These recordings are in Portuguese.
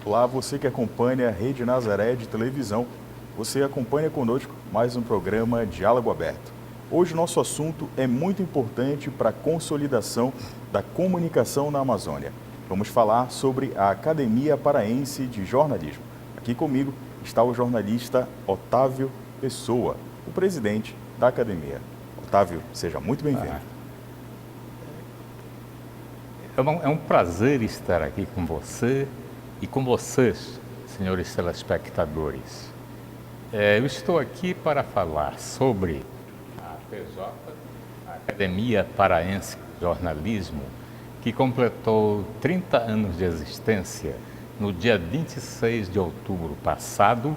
Olá, você que acompanha a Rede Nazaré de televisão. Você acompanha conosco mais um programa Diálogo Aberto. Hoje o nosso assunto é muito importante para a consolidação da comunicação na Amazônia. Vamos falar sobre a Academia Paraense de Jornalismo. Aqui comigo está o jornalista Otávio Pessoa, o presidente da academia. Otávio, seja muito bem-vindo. É um prazer estar aqui com você e com vocês, senhores telespectadores. Eu estou aqui para falar sobre a APJ, a Academia Paraense de Jornalismo, que completou 30 anos de existência no dia 26 de outubro passado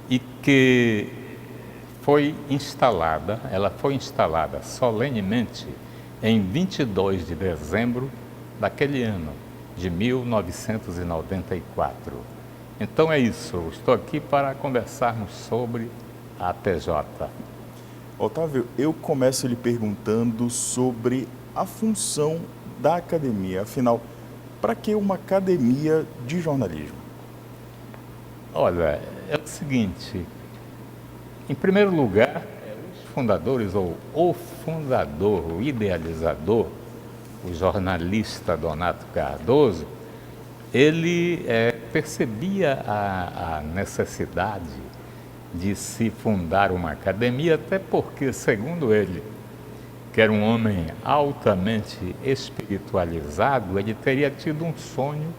e que ela foi instalada solenemente em 22 de dezembro daquele ano, de 1994. Então é isso, eu estou aqui para conversarmos sobre a APJ. Otávio, eu começo lhe perguntando sobre a função da academia. Afinal, para que uma academia de jornalismo? Olha, é o seguinte, em primeiro lugar, os fundadores, ou o fundador, o idealizador, o jornalista Donato Cardoso, ele percebia a necessidade de se fundar uma academia, até porque, segundo ele, que era um homem altamente espiritualizado, ele teria tido um sonho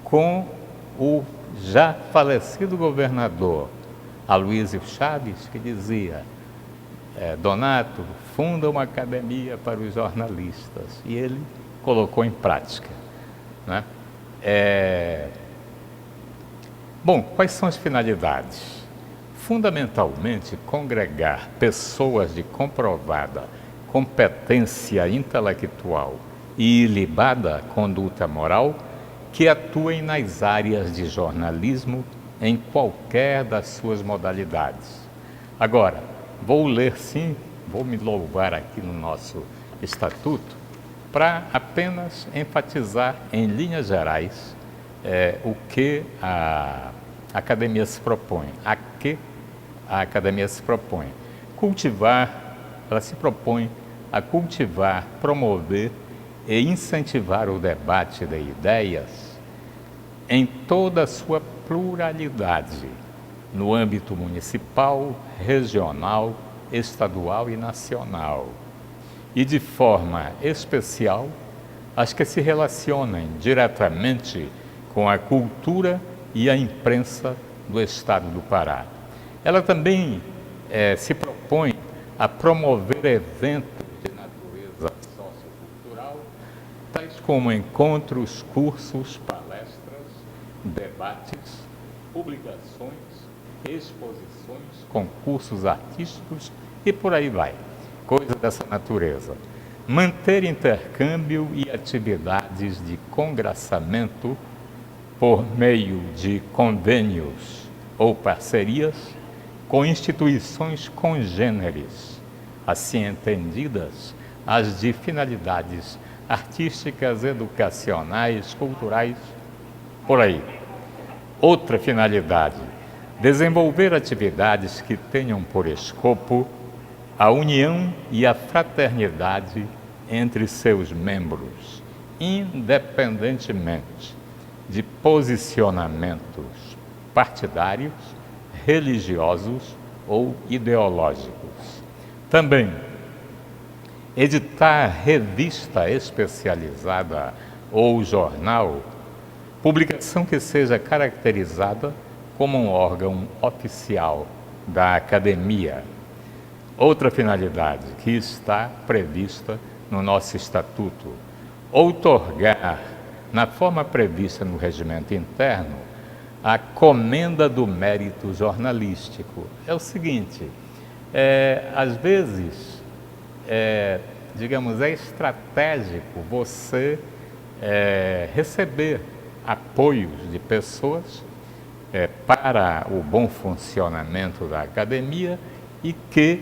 com o já falecido governador Aloysio Chaves, que dizia: Donato, funda uma academia para os jornalistas. E ele colocou em prática, né? Bom, quais são as finalidades? Fundamentalmente, congregar pessoas de comprovada competência intelectual e ilibada conduta moral que atuem nas áreas de jornalismo em qualquer das suas modalidades. Agora, vou me louvar aqui no nosso estatuto para apenas enfatizar em linhas gerais o que a academia se propõe. A que a academia se propõe? Ela se propõe a cultivar, promover e incentivar o debate de ideias em toda a sua pluralidade, no âmbito municipal, regional, estadual e nacional, e de forma especial as que se relacionem diretamente com a cultura e a imprensa do Estado do Pará. Ela também se propõe a promover eventos de natureza sociocultural, tais como encontros, cursos, palestras, debates, publicações, exposições, concursos artísticos e por aí vai, coisas dessa natureza. Manter intercâmbio e atividades de congraçamento por meio de convênios ou parcerias com instituições congêneres, assim entendidas as de finalidades artísticas, educacionais, culturais, por aí. Outra finalidade: desenvolver atividades que tenham por escopo a união e a fraternidade entre seus membros, independentemente de posicionamentos partidários, religiosos ou ideológicos. Também editar revista especializada ou jornal, publicação que seja caracterizada como um órgão oficial da academia. Outra finalidade que está prevista no nosso estatuto: outorgar, na forma prevista no regimento interno, a comenda do mérito jornalístico. É o seguinte, às vezes, digamos, é estratégico você receber apoios de pessoas para o bom funcionamento da academia e que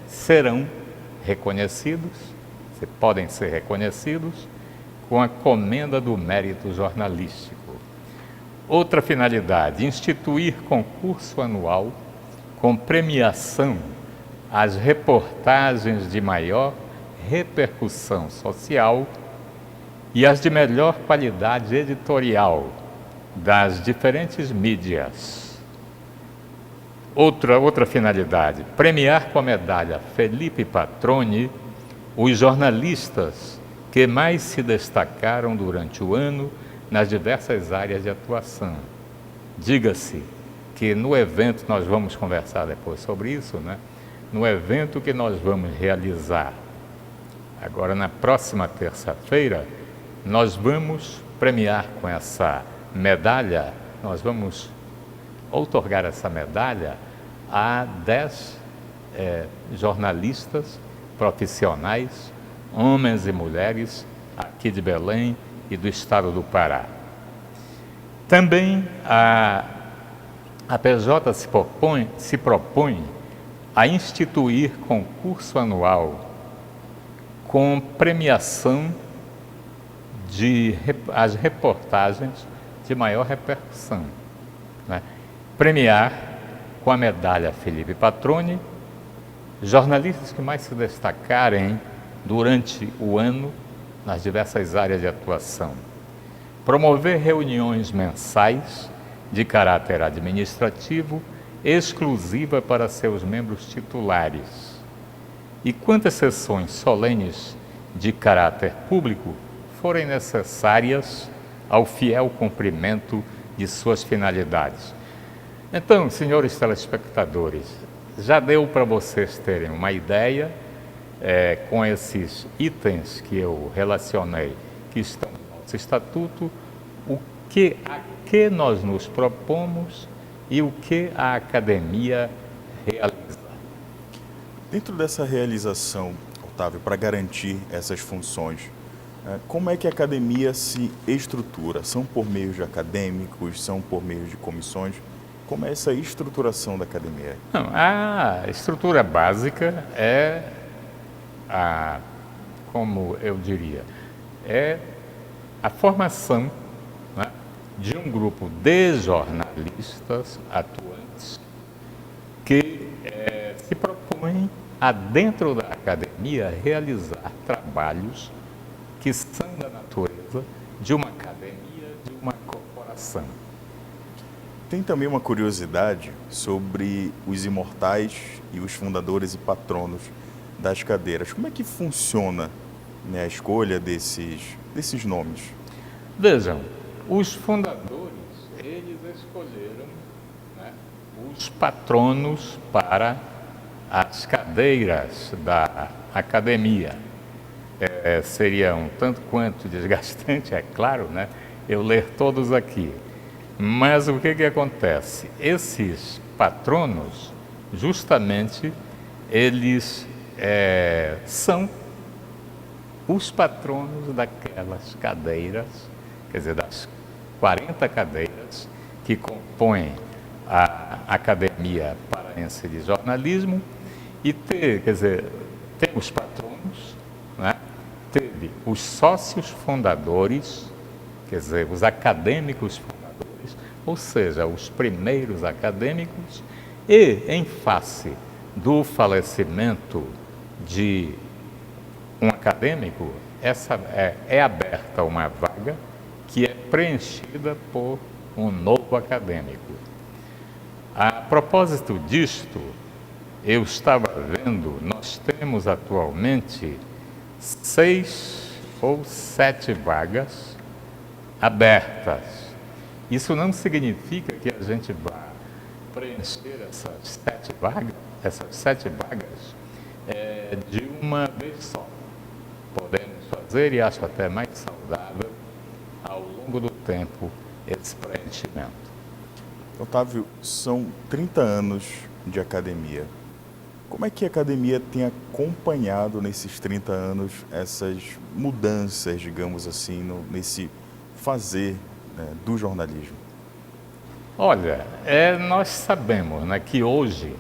serão reconhecidos, podem ser reconhecidos com a comenda do mérito jornalístico. Outra finalidade, instituir concurso anual com premiação às reportagens de maior repercussão social e as de melhor qualidade editorial das diferentes mídias. Outra finalidade, premiar com a medalha Felipe Patroni os jornalistas que mais se destacaram durante o ano nas diversas áreas de atuação. Diga-se que no evento, nós vamos conversar depois sobre isso, né? No evento que nós vamos realizar agora na próxima terça-feira, nós vamos premiar com essa medalha, nós vamos outorgar essa medalha a 10 jornalistas profissionais, homens e mulheres, aqui de Belém e do estado do Pará. Também a PJ se propõe a instituir concurso anual com premiação as reportagens de maior repercussão, né? Premiar com a medalha Felipe Patroni jornalistas que mais se destacarem durante o ano nas diversas áreas de atuação. Promover reuniões mensais de caráter administrativo exclusiva para seus membros titulares. E quantas sessões solenes de caráter público forem necessárias ao fiel cumprimento de suas finalidades. Então, senhores telespectadores, já deu para vocês terem uma ideia com esses itens que eu relacionei, que estão no nosso estatuto, a que nós nos propomos e o que a academia realiza. Dentro dessa realização, Otávio, para garantir essas funções, como é que a academia se estrutura? São por meio de acadêmicos, são por meio de comissões? Como é essa estruturação da academia? Não, a estrutura básica como eu diria, é a formação, né, de um grupo de jornalistas atuantes que se propõem a, dentro da academia, realizar trabalhos que são da natureza de uma academia, de uma corporação. Tem também uma curiosidade sobre os imortais e os fundadores e patronos das cadeiras. Como é que funciona, né, a escolha desses nomes? Vejam, os fundadores, eles escolheram, né, os patronos para as cadeiras da academia. Seria um tanto quanto desgastante, é claro, né, eu ler todos aqui. Mas o que acontece? Esses patronos, justamente, eles são os patronos daquelas cadeiras, quer dizer, das 40 cadeiras que compõem a Academia Paraense de Jornalismo, e temos patronos, né? Teve os sócios fundadores, quer dizer, os acadêmicos fundadores, ou seja, os primeiros acadêmicos, e em face do falecimento de um acadêmico, é aberta uma vaga que é preenchida por um novo acadêmico. A propósito disto, eu estava vendo, nós temos atualmente 6 ou 7 vagas abertas. Isso não significa que a gente vá preencher essas 7 vagas de uma vez só. Podemos fazer, e acho até mais saudável, ao longo do tempo, esse preenchimento. Otávio, são 30 anos de academia. Como é que a academia tem acompanhado nesses 30 anos essas mudanças, digamos assim, nesse fazer, né, do jornalismo? Olha, nós sabemos, né, que hoje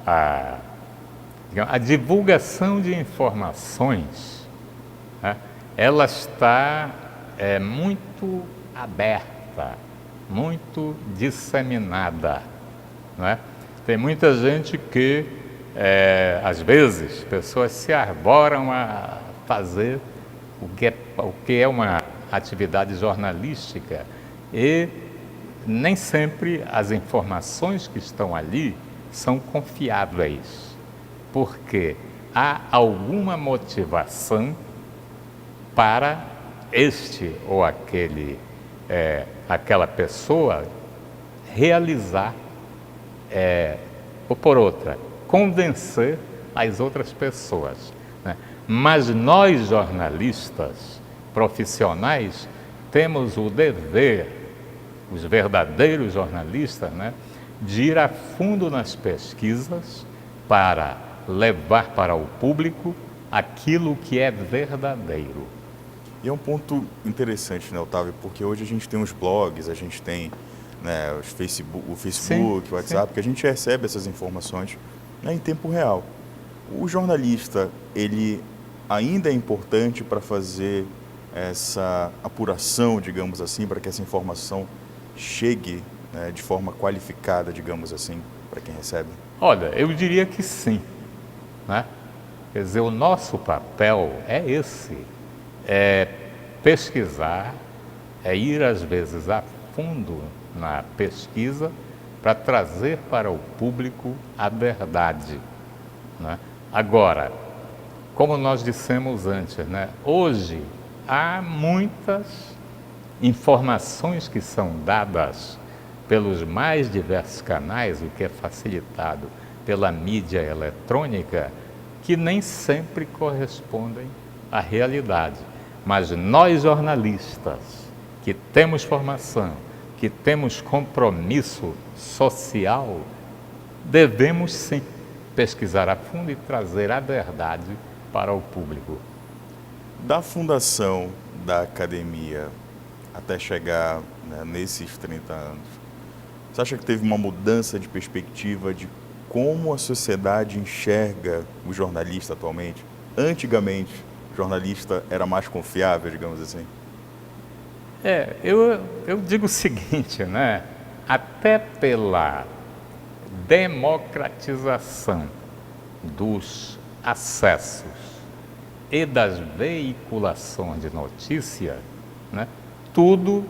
a divulgação de informações, né, ela está muito aberta, muito disseminada, não é? Tem muita gente que, às vezes, pessoas se arboram a fazer o que é uma atividade jornalística e nem sempre as informações que estão ali são confiáveis, porque há alguma motivação para este ou aquela pessoa realizar, ou por outra, convencer as outras pessoas, né? Mas nós, jornalistas profissionais, temos o dever, os verdadeiros jornalistas, né, de ir a fundo nas pesquisas para levar para o público aquilo que é verdadeiro. E é um ponto interessante, né, Otávio? Porque hoje a gente tem os blogs, a gente tem, né, o Facebook, Sim, o WhatsApp, sim. que a gente recebe essas informações, né, em tempo real. O jornalista, ele ainda é importante para fazer essa apuração, digamos assim, para que essa informação chegue, né, de forma qualificada, digamos assim, para quem recebe? Olha, eu diria que sim, né? Quer dizer, o nosso papel é esse, é pesquisar, é ir às vezes a fundo na pesquisa para trazer para o público a verdade, né? Agora, como nós dissemos antes, né, hoje há muitas informações que são dadas pelos mais diversos canais, o que é facilitado pela mídia eletrônica, que nem sempre correspondem à realidade. Mas nós, jornalistas, que temos formação, que temos compromisso social, devemos sim pesquisar a fundo e trazer a verdade para o público. Da fundação da academia até chegar, né, nesses 30 anos, você acha que teve uma mudança de perspectiva de como a sociedade enxerga o jornalista atualmente? Antigamente, o jornalista era mais confiável, digamos assim? Eu digo o seguinte, né? Até pela democratização dos acessos e das veiculações de notícia, né, tudo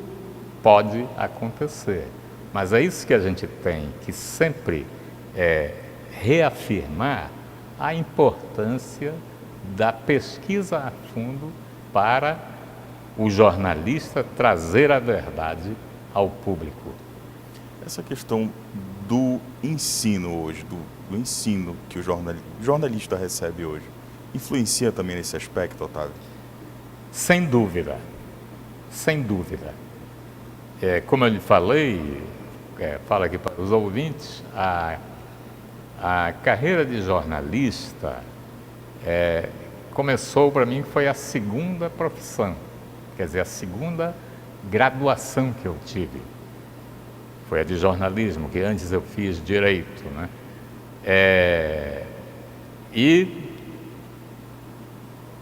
pode acontecer. Mas é isso que a gente tem que sempre reafirmar a importância da pesquisa a fundo para o jornalista trazer a verdade ao público. Essa questão do ensino hoje, do ensino que o jornalista recebe hoje, influencia também nesse aspecto, Otávio? Sem dúvida, sem dúvida. Como eu lhe falei, falo aqui para os ouvintes, a carreira de jornalista começou para mim, foi a segunda profissão, quer dizer, a segunda graduação que eu tive. Foi a de jornalismo, que antes eu fiz direito, né? E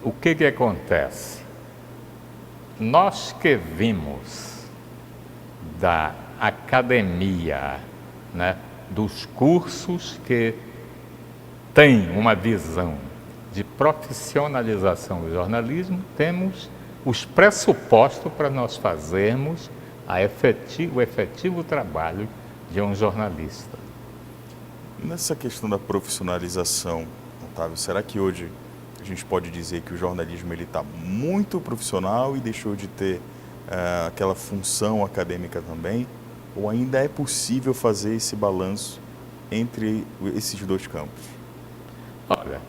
o que acontece? Nós que vimos da academia, né, dos cursos que têm uma visão de profissionalização do jornalismo, temos os pressupostos para nós fazermos o efetivo trabalho de um jornalista. Nessa questão da profissionalização, Otávio, será que hoje a gente pode dizer que o jornalismo está muito profissional e deixou de ter aquela função acadêmica também? Ou ainda é possível fazer esse balanço entre esses dois campos? Olha,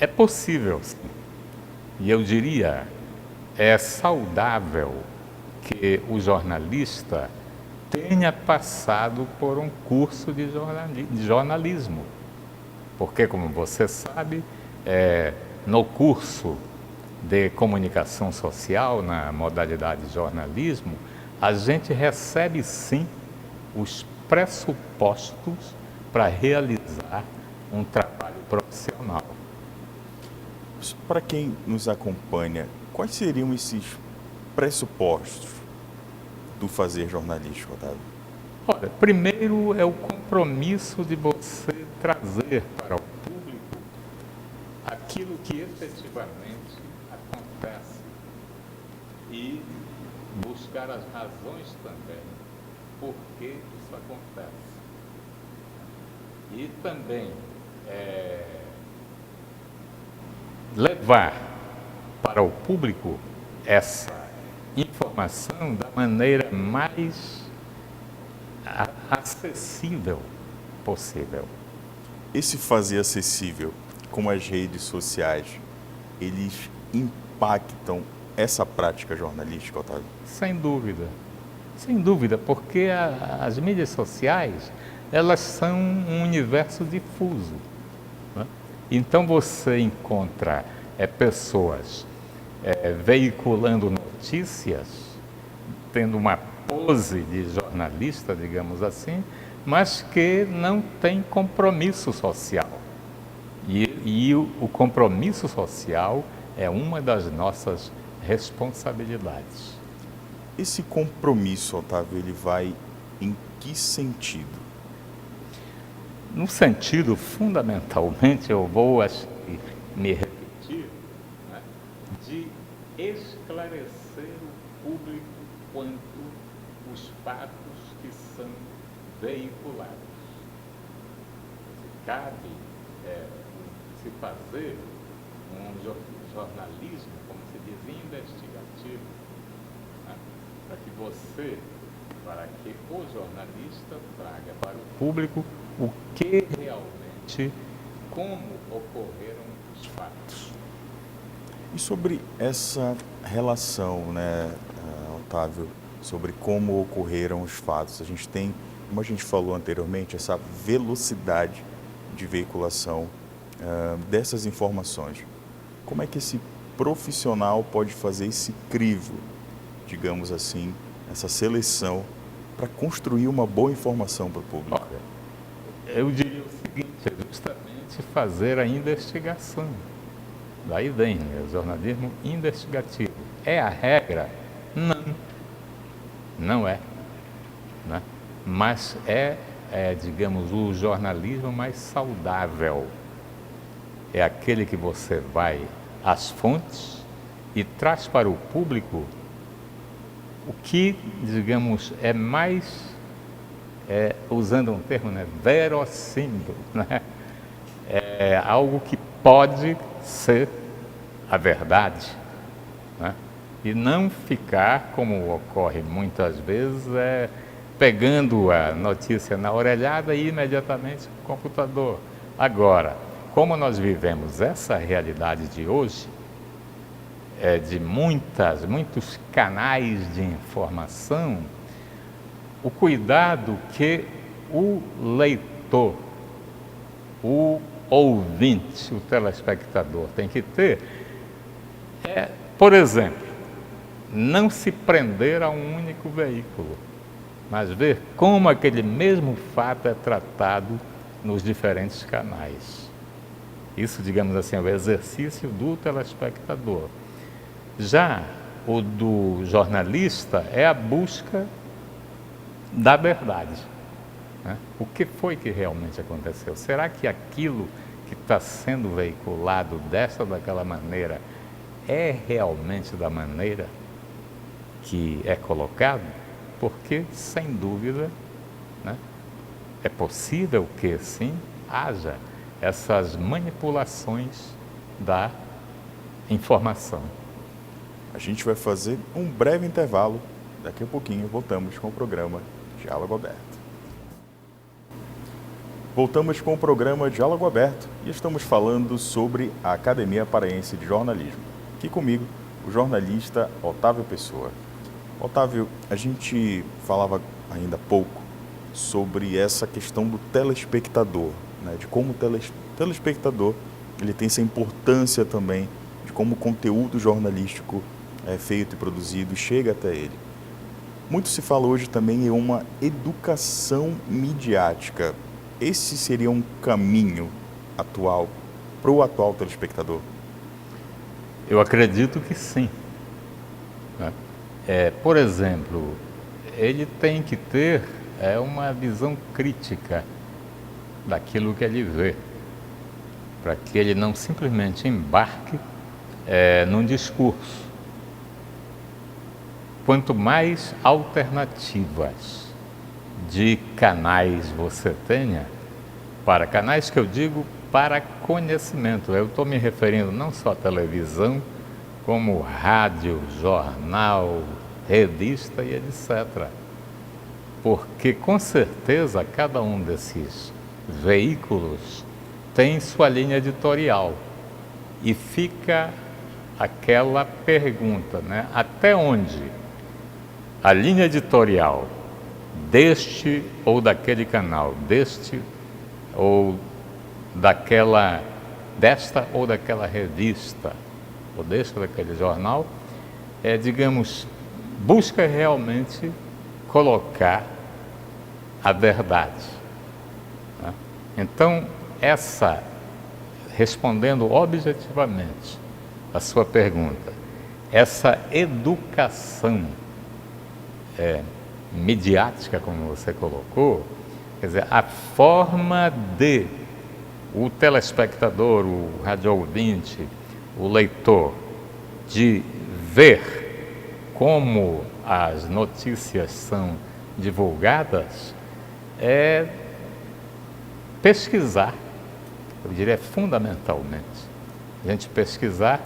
é possível, sim. E eu diria, é saudável que o jornalista tenha passado por um curso de jornalismo. Porque, como você sabe, no curso de comunicação social, na modalidade de jornalismo, a gente recebe sim os pressupostos para realizar um trabalho profissional. Para quem nos acompanha, Quais seriam esses pressupostos do fazer jornalístico, Otávio? Olha, primeiro é o compromisso de você trazer para o público aquilo que efetivamente acontece e buscar as razões também por que isso acontece. E também levar para o público essa informação da maneira mais acessível possível. Esse fazer acessível, como as redes sociais, eles impactam essa prática jornalística, Otávio? Sem dúvida, porque as mídias sociais, elas são um universo difuso, né? Então você encontra pessoas veiculando notícias, tendo uma pose de jornalista, digamos assim, mas que não tem compromisso social. E o compromisso social é uma das nossas responsabilidades. Esse compromisso, Otávio, ele vai em que sentido? No sentido, fundamentalmente, eu vou me repetir, né, de esclarecer o público quanto os fatos que são veiculados. Cabe se fazer um jornalismo, como se diz, investigativo, né, para que o jornalista traga para o público o que realmente, como ocorreram os fatos. E sobre essa relação, né, Otávio, sobre como ocorreram os fatos, a gente tem, como a gente falou anteriormente, essa velocidade de veiculação dessas informações. Como é que esse profissional pode fazer esse crivo, digamos assim, essa seleção para construir uma boa informação para o público? Olha, eu diria o seguinte, é justamente fazer a investigação. Daí vem o jornalismo investigativo. É a regra? Não é, né? Mas digamos, o jornalismo mais saudável. É aquele que você vai às fontes e traz para o público o que, digamos, é mais, usando um termo, né, verossímil, né? É algo que pode ser a verdade, né? E não ficar, como ocorre muitas vezes, pegando a notícia na orelhada e imediatamente no computador. Agora, como nós vivemos essa realidade de hoje, de muitos canais de informação, o cuidado que o leitor, o ouvinte, o telespectador tem que ter por exemplo, não se prender a um único veículo, mas ver como aquele mesmo fato é tratado nos diferentes canais. Isso, digamos assim, é o exercício do telespectador. Já o do jornalista é a busca da verdade, né? O que foi que realmente aconteceu? Será que aquilo que está sendo veiculado dessa ou daquela maneira é realmente da maneira que é colocado? Porque, sem dúvida, né, é possível que, sim, haja essas manipulações da informação. A gente vai fazer um breve intervalo. Daqui a pouquinho voltamos com o programa Diálogo Aberto. Voltamos com o programa Diálogo Aberto e estamos falando sobre a Academia Paraense de Jornalismo. Aqui comigo, o jornalista Otávio Pessoa. Otávio, a gente falava ainda há pouco sobre essa questão do telespectador, né? De como o telespectador ele tem essa importância também, de como o conteúdo jornalístico é feito e produzido e chega até ele. Muito se fala hoje também em uma educação midiática. Esse seria um caminho atual para o atual telespectador? Eu acredito que sim, né? Por exemplo, ele tem que ter uma visão crítica daquilo que ele vê, para que ele não simplesmente embarque num discurso. Quanto mais alternativas de canais você tenha, para canais que eu digo para conhecimento, eu estou me referindo não só à televisão, como rádio, jornal, revista e etc. Porque com certeza cada um desses veículos tem sua linha editorial e fica aquela pergunta, né? Até onde a linha editorial deste ou daquele canal, desta ou daquela revista, ou deste ou daquele jornal, digamos, busca realmente colocar a verdade, né? Então, respondendo objetivamente a sua pergunta, essa educação midiática, como você colocou, quer dizer, a forma de o telespectador, o radio-ouvinte, o leitor, de ver como as notícias são divulgadas, é pesquisar, eu diria fundamentalmente, a gente pesquisar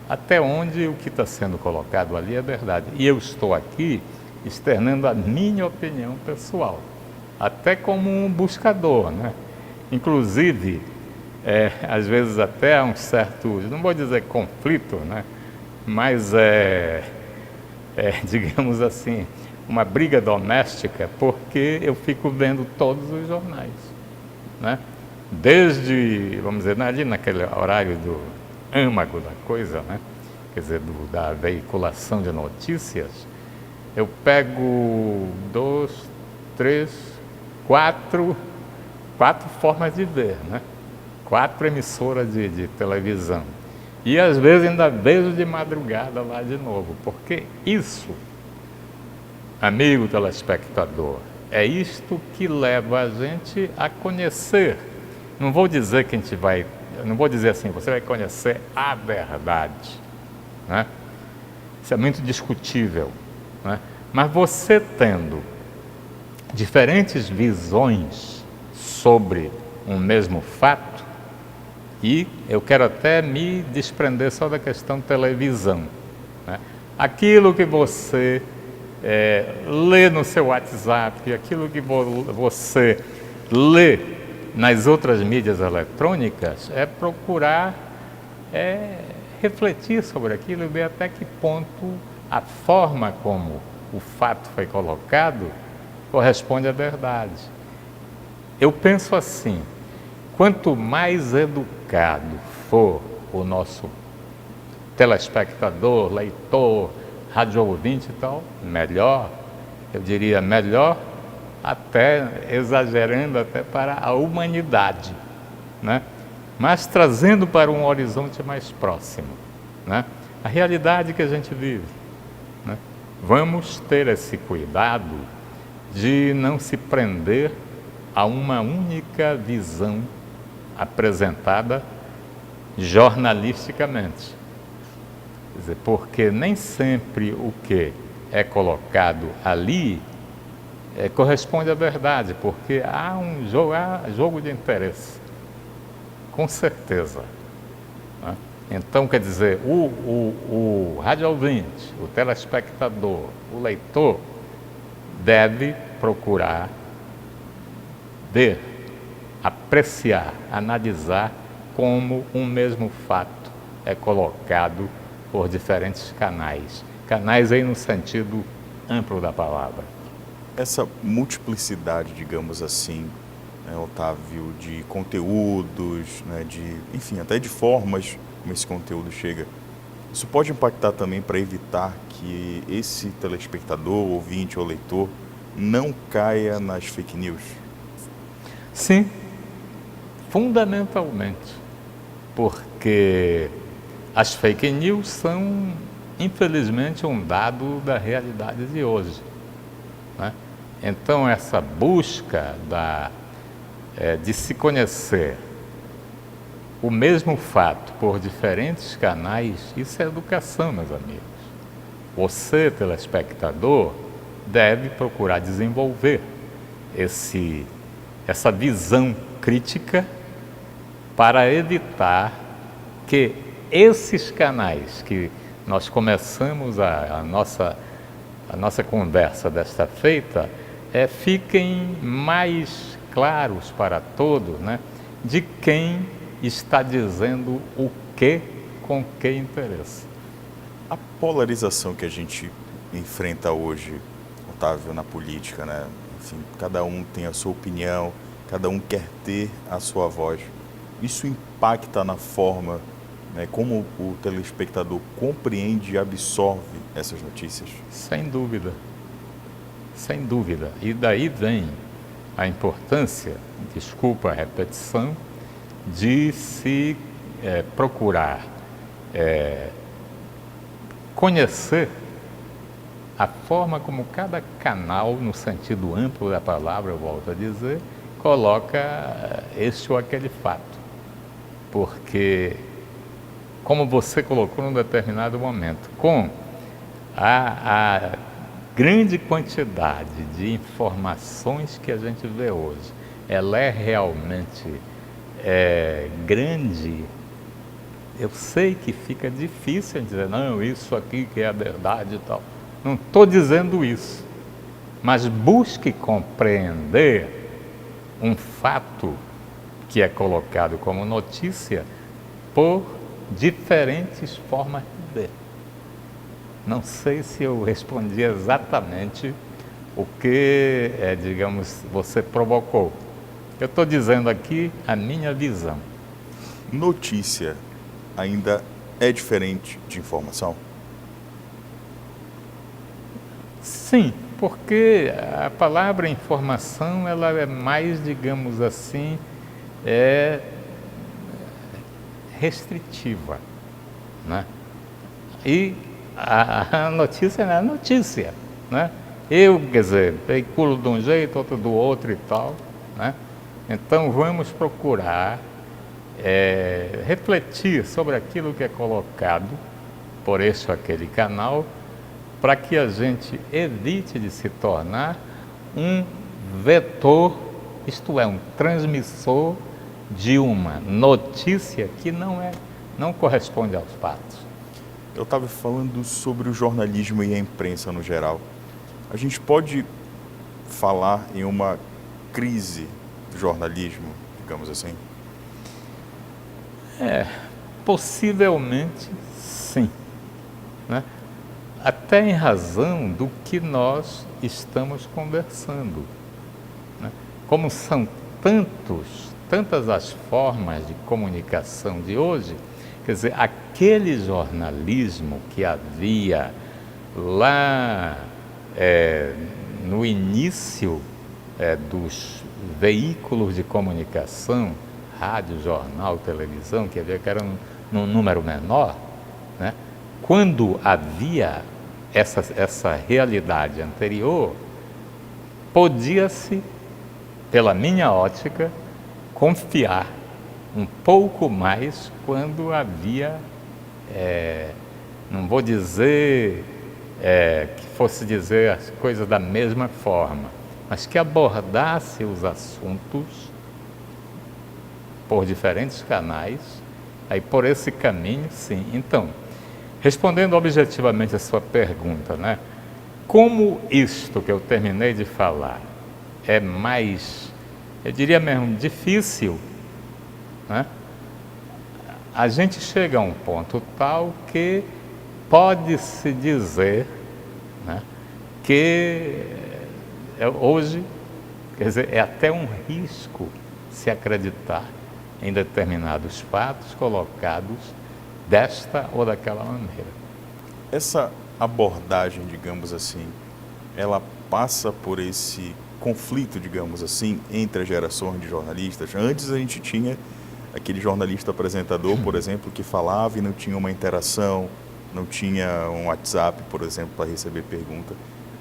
até onde o que está sendo colocado ali é verdade. E eu estou aqui externando a minha opinião pessoal, até como um buscador, né? Inclusive, às vezes até há um certo, não vou dizer conflito, né? Mas digamos assim, uma briga doméstica, porque eu fico vendo todos os jornais, né? Desde, vamos dizer, ali naquele horário do âmago da coisa, né? Quer dizer, da veiculação de notícias, eu pego 2, 3, 4 formas de ver, né? 4 emissoras de televisão. E às vezes ainda vejo de madrugada lá de novo, porque isso, amigo telespectador, é isto que leva a gente a conhecer. Não vou dizer que não vou dizer assim, você vai conhecer a verdade, né? Isso é muito discutível, né? Mas você tendo diferentes visões sobre um mesmo fato, e eu quero até me desprender só da questão televisão, né? Aquilo que você lê no seu WhatsApp, aquilo que você lê nas outras mídias eletrônicas, é procurar refletir sobre aquilo e ver até que ponto a forma como o fato foi colocado corresponde à verdade. Eu penso assim, quanto mais educado for o nosso telespectador, leitor, radio-ouvinte e tal, melhor, eu diria melhor, até exagerando até para a humanidade, né? Mas trazendo para um horizonte mais próximo, né? A realidade que a gente vive, né? Vamos ter esse cuidado de não se prender a uma única visão apresentada jornalisticamente. Quer dizer, porque nem sempre o que é colocado ali corresponde à verdade, porque há jogo de interesse, com certeza, né? Então, quer dizer, o radio-ouvinte, o telespectador, o leitor, deve procurar ver, apreciar, analisar como um mesmo fato é colocado por diferentes canais. Canais aí no sentido amplo da palavra. Essa multiplicidade, digamos assim, né, Otávio, de conteúdos, né, enfim, até de formas como esse conteúdo chega, isso pode impactar também para evitar que esse telespectador, ouvinte ou leitor não caia nas fake news? Sim, fundamentalmente, porque as fake news são infelizmente, um dado da realidade de hoje, né? Então, essa busca de se conhecer o mesmo fato por diferentes canais, isso é educação, meus amigos. Você, telespectador, deve procurar desenvolver essa visão crítica para evitar que esses canais que nós começamos a nossa conversa desta feita fiquem mais claros para todos, né, de quem está dizendo o que, com que interesse. A polarização que a gente enfrenta hoje, Otávio, na política, né? Enfim, cada um tem a sua opinião, cada um quer ter a sua voz. Isso impacta na forma, né, como o telespectador compreende e absorve essas notícias? Sem dúvida, sem dúvida. E daí vem a importância, desculpa a repetição, de se procurar conhecer a forma como cada canal, no sentido amplo da palavra, eu volto a dizer, coloca este ou aquele fato. Porque, como você colocou num determinado momento, com a grande quantidade de informações que a gente vê hoje, ela é realmente grande. Eu sei que fica difícil dizer, não, isso aqui que é a verdade e tal. Não estou dizendo isso, mas busque compreender um fato que é colocado como notícia por diferentes formas de ver. Não sei se eu respondi exatamente o que, digamos, você provocou. Eu estou dizendo aqui a minha visão. Notícia ainda é diferente de informação? Sim, porque a palavra informação, ela é mais, digamos assim, restritiva, né? E a notícia é a notícia, né? Eu, quer dizer, veiculo de um jeito, outro do outro e tal, né? Então vamos procurar refletir sobre aquilo que é colocado por esse ou aquele canal, para que a gente evite de se tornar um vetor, isto é, um transmissor de uma notícia que não corresponde aos fatos. Eu estava falando sobre o jornalismo e a imprensa no geral. A gente pode falar em uma crise do jornalismo, digamos assim? Possivelmente sim, né? Até em razão do que nós estamos conversando, né? Como são tantas as formas de comunicação de hoje, quer dizer, aquele jornalismo que havia lá no início dos veículos de comunicação, rádio, jornal, televisão, que era num número menor, né? Quando havia essa realidade anterior, podia-se, pela minha ótica, confiar um pouco mais quando havia, não vou dizer que fosse dizer as coisas da mesma forma, mas que abordasse os assuntos por diferentes canais, aí por esse caminho, sim. Então, respondendo objetivamente a sua pergunta, né? Como isto que eu terminei de falar é mais, eu diria mesmo, difícil, né? A gente chega a um ponto tal que pode-se dizer, né, que hoje, quer dizer, é até um risco se acreditar em determinados fatos colocados desta ou daquela maneira. Essa abordagem, digamos assim, ela passa por esse conflito, digamos assim, entre as gerações de jornalistas. Antes a gente tinha aquele jornalista apresentador, por exemplo, que falava e não tinha uma interação, não tinha um WhatsApp, por exemplo, para receber pergunta.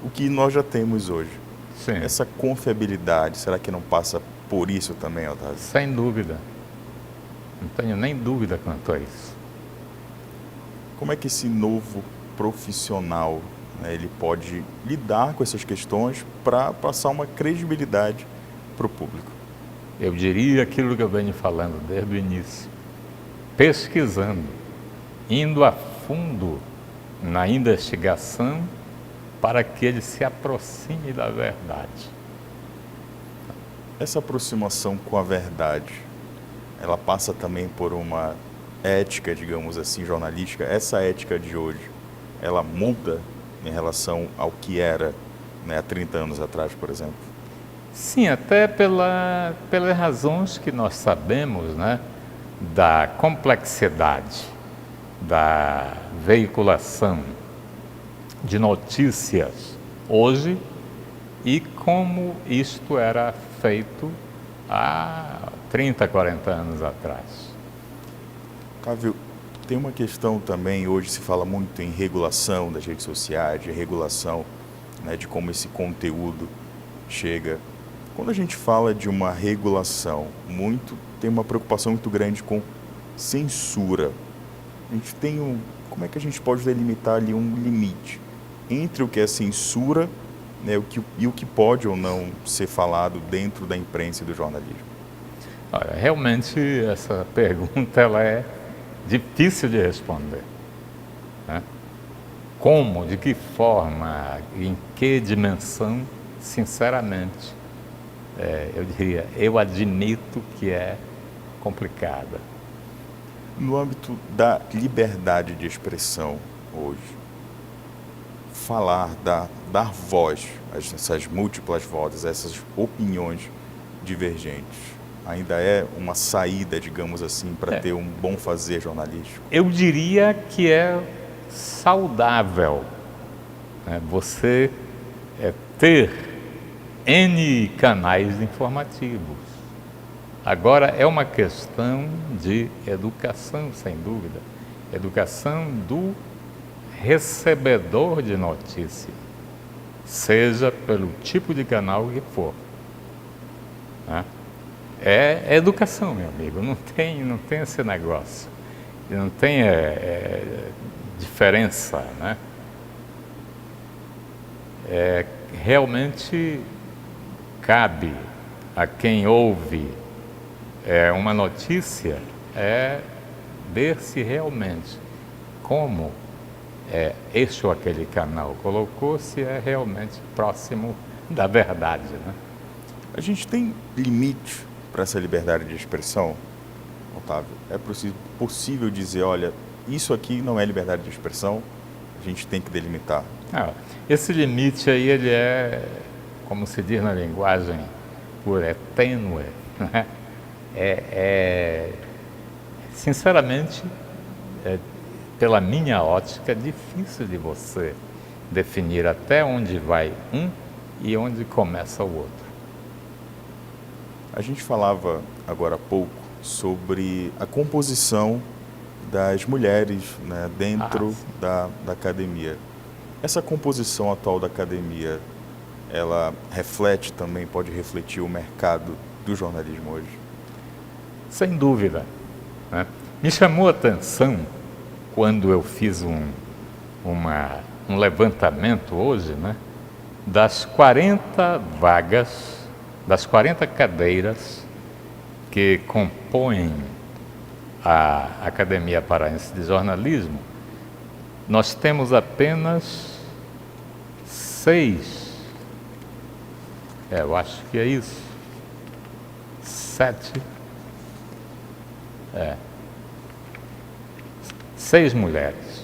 O que nós já temos hoje. Sim. Essa confiabilidade, será que não passa por isso também, Otávio? Sem dúvida. Não tenho nem dúvida quanto a isso. Como é que esse novo profissional, né, ele pode lidar com essas questões para passar uma credibilidade para o público? Eu diria aquilo que eu venho falando desde o início. Pesquisando, indo a fundo na investigação para que ele se aproxime da verdade. Essa aproximação com a verdade, ela passa também por uma ética, digamos assim, jornalística. Essa ética de hoje, ela muda em relação ao que era, né, há 30 anos atrás, por exemplo? Sim, até pelas razões que nós sabemos, né, da complexidade da veiculação de notícias hoje e como isto era feito há 30, 40 anos atrás. Otávio, tem uma questão também, hoje se fala muito em regulação das redes sociais, de regulação, né, de como esse conteúdo chega. Quando a gente fala de uma regulação, tem uma preocupação muito grande com censura. A gente tem como é que a gente pode delimitar ali um limite entre o que é censura, né, e o que pode ou não ser falado dentro da imprensa e do jornalismo? Olha, realmente essa pergunta ela é difícil de responder, né? Como, de que forma, em que dimensão, sinceramente, eu diria, eu admito que é complicada. No âmbito da liberdade de expressão hoje, falar, dar voz a essas múltiplas vozes, a essas opiniões divergentes, ainda é uma saída, digamos assim, para ter um bom fazer jornalístico? Eu diria que é saudável, né, você ter N canais informativos. Agora é uma questão de educação, sem dúvida. Educação do recebedor de notícia, seja pelo tipo de canal que for, né? É educação, meu amigo, não tem esse negócio, não tem diferença, né? Realmente cabe a quem ouve uma notícia ver se realmente como este ou aquele canal colocou, se é realmente próximo da verdade, né? A gente tem limite para essa liberdade de expressão, Otávio? É possível dizer, olha, isso aqui não é liberdade de expressão, a gente tem que delimitar? Esse limite aí, ele como se diz na linguagem pura, tênue, né? Sinceramente, pela minha ótica, é difícil de você definir até onde vai um e onde começa o outro. A gente falava agora há pouco sobre a composição das mulheres, né, dentro da academia. Essa composição atual da academia, ela reflete também, pode refletir o mercado do jornalismo hoje? Sem dúvida, né? Me chamou a atenção quando eu fiz um levantamento hoje, né, das 40 vagas, das 40 cadeiras que compõem a Academia Paraense de Jornalismo, nós temos apenas 6, eu acho que é isso, 6 mulheres,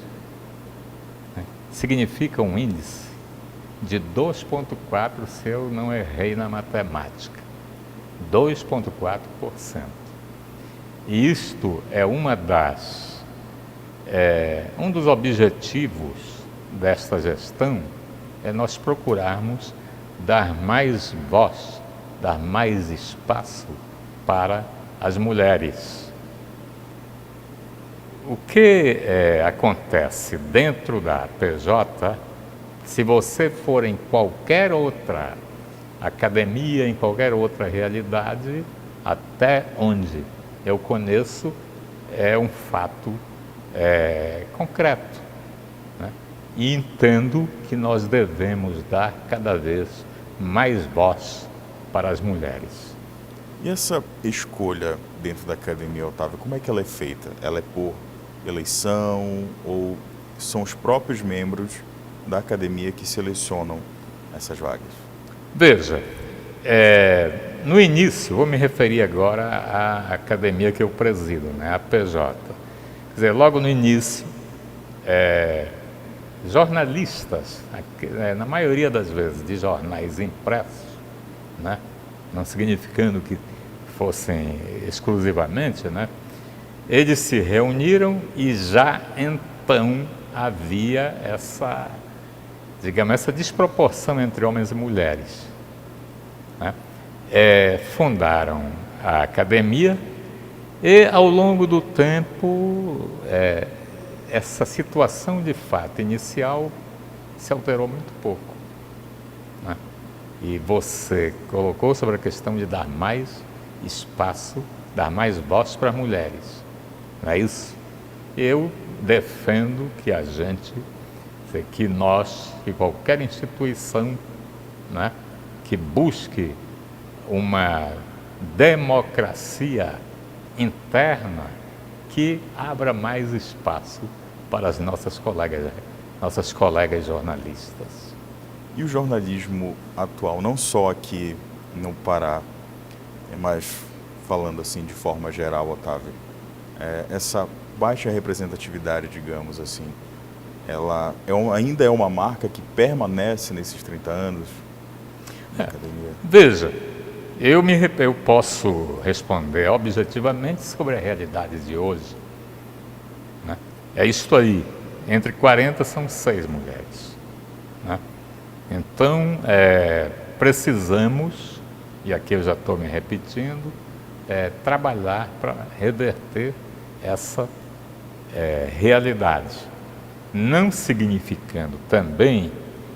né? Significa um índice de 2,4%, se eu não errei na matemática, 2,4%. E isto é um dos objetivos desta gestão, é nós procurarmos dar mais voz, dar mais espaço para as mulheres. O que acontece dentro da PJ, se você for em qualquer outra academia, em qualquer outra realidade, até onde eu conheço, é um fato concreto, né? E entendo que nós devemos dar cada vez mais voz para as mulheres. E essa escolha dentro da academia, Otávio, como é que ela é feita? Ela é por eleição ou são os próprios membros da academia que selecionam essas vagas? Veja, no início, vou me referir agora à academia que eu presido, né, a PJ. Quer dizer, logo no início, jornalistas, na maioria das vezes de jornais impressos, né, não significando que fossem exclusivamente, né, eles se reuniram e já então havia essa, digamos, essa desproporção entre homens e mulheres, né? Fundaram a academia e, ao longo do tempo, essa situação de fato inicial se alterou muito pouco, né? E você colocou sobre a questão de dar mais espaço, dar mais voz para mulheres, não é isso? Eu defendo que a gente, que nós, que qualquer instituição, né, que busque uma democracia interna, que abra mais espaço para as nossas colegas jornalistas. E o jornalismo atual, não só aqui no Pará, mas falando assim de forma geral, Otávio, essa baixa representatividade, digamos assim, ela ainda é uma marca que permanece nesses 30 anos na academia? Veja, eu posso responder objetivamente sobre a realidade de hoje, né? É isto aí, entre 40 são 6 mulheres, né? Então, precisamos, e aqui eu já estou me repetindo, trabalhar para reverter essa realidade. Não significando também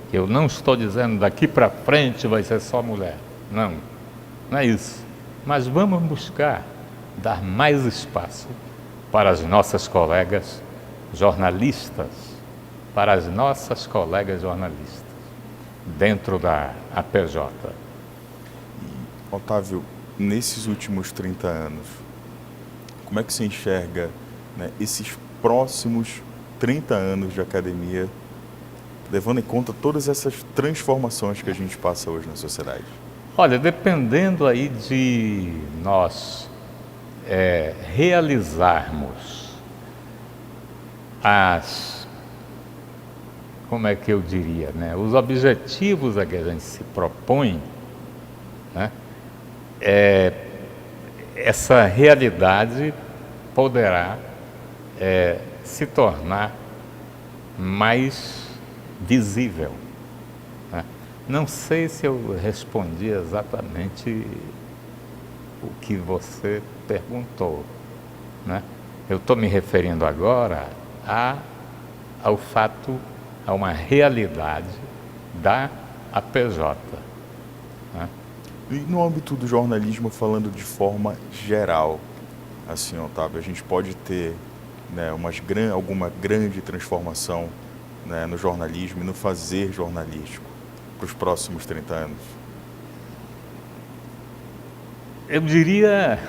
que eu não estou dizendo daqui para frente vai ser só mulher. Não, não é isso. Mas vamos buscar dar mais espaço para as nossas colegas jornalistas, dentro da APJ. Otávio, nesses últimos 30 anos, como é que você enxerga, né, esses próximos 30 anos de academia, levando em conta todas essas transformações que a gente passa hoje na sociedade? Olha, dependendo aí de nós realizarmos como é que eu diria, né, os objetivos a que a gente se propõe, né, essa realidade poderá se tornar mais visível, né? Não sei se eu respondi exatamente o que você perguntou, né? Eu estou me referindo agora ao fato, a uma realidade da APJ, né? E no âmbito do jornalismo, falando de forma geral, assim, Otávio, a gente pode ter, né, alguma grande transformação, né, no jornalismo e no fazer jornalístico para os próximos 30 anos? Eu diria,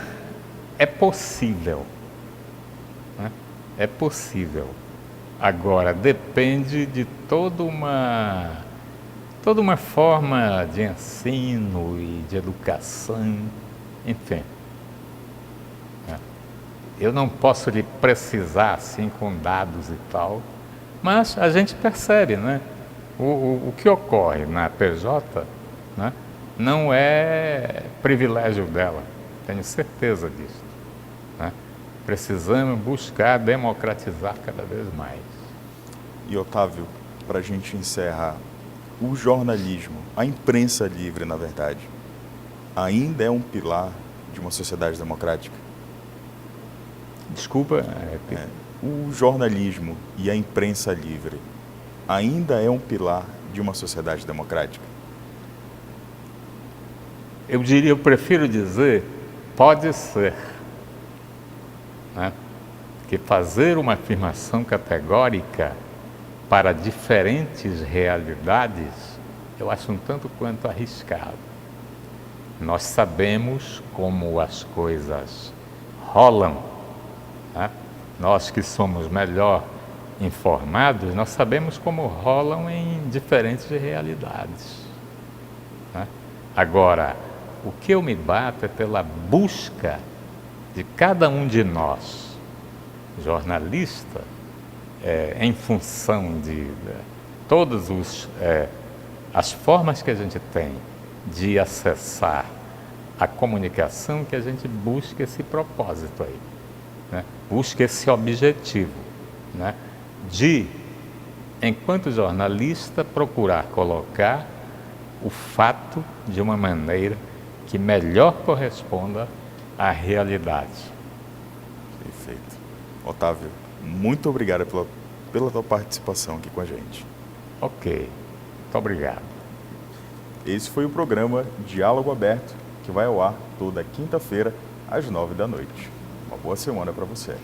é possível, né? É possível. Agora, depende de toda uma forma de ensino e de educação, enfim. Eu não posso lhe precisar assim com dados e tal, mas a gente percebe, né? O que ocorre na PJ, né, não é privilégio dela, tenho certeza disso, né? Precisamos buscar democratizar cada vez mais. E, Otávio, para a gente encerrar, o jornalismo, a imprensa livre, na verdade, ainda é um pilar de uma sociedade democrática? Desculpa. O jornalismo e a imprensa livre ainda é um pilar de uma sociedade democrática? Eu prefiro dizer, pode ser, né? Que fazer uma afirmação categórica para diferentes realidades, eu acho um tanto quanto arriscado. Nós sabemos como as coisas rolam, né? Nós que somos melhor informados, nós sabemos como rolam em diferentes realidades, né? Agora, o que eu me bato é pela busca de cada um de nós, jornalista, em função de todas as formas que a gente tem de acessar a comunicação, que a gente busca esse propósito aí, né? Busca esse objetivo, né? De, enquanto jornalista, procurar colocar o fato de uma maneira que melhor corresponda à realidade. Perfeito. Otávio, muito obrigado pela tua participação aqui com a gente. Ok, muito obrigado. Esse foi o programa Diálogo Aberto, que vai ao ar toda quinta-feira, às 9 da noite. Uma boa semana para você.